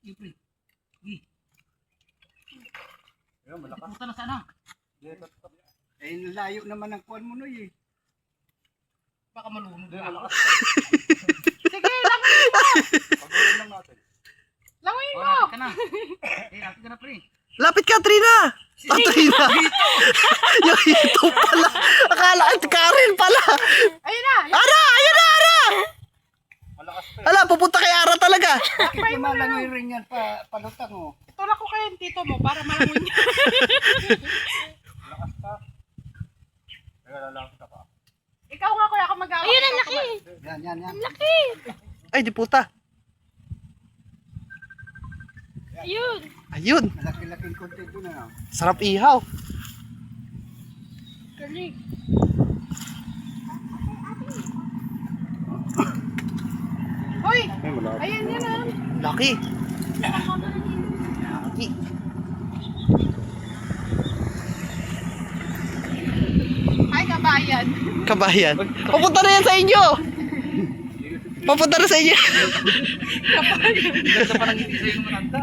Siyempre. Sige. Ayun, malakas. Puta na sana. Eh, layo naman ang kuwan mo no eh. Baka malunod Hindi, na. malakas. Sige, langoy mo. Pag-ulan lang natin. Langoy O, mo. lapit ka na. Lapit ka na, pre. Lapit ka, Trina! Ah, Trina! Yung hito pala. Akala at Karen pala. Ayun na. Ara! Ayun na, Ara! Malakas pa eh. Ala, pupunta kay Ara talaga. Bakit lumalangoy rin yan palutang oh. Tulak ko kayo yung tito mo para malangoy niya. Malakas pa. Kaya lalapit ako. Ikaw nga kuya, ako mag-aawak. Ayun, ang laki. Yan. Laki. Ay, di puta. Ayun. Ayun. Malaki-laking content doon na. Sarap ihaw. Galing. Hoy, Ay, malakas. ayun yun ah. Laki. Laki. Ay, kabayan. Kabayan. Papunta na yan sa inyo. Papunta na sa inyo. Ganda pa ng hindi sa'yo matanda.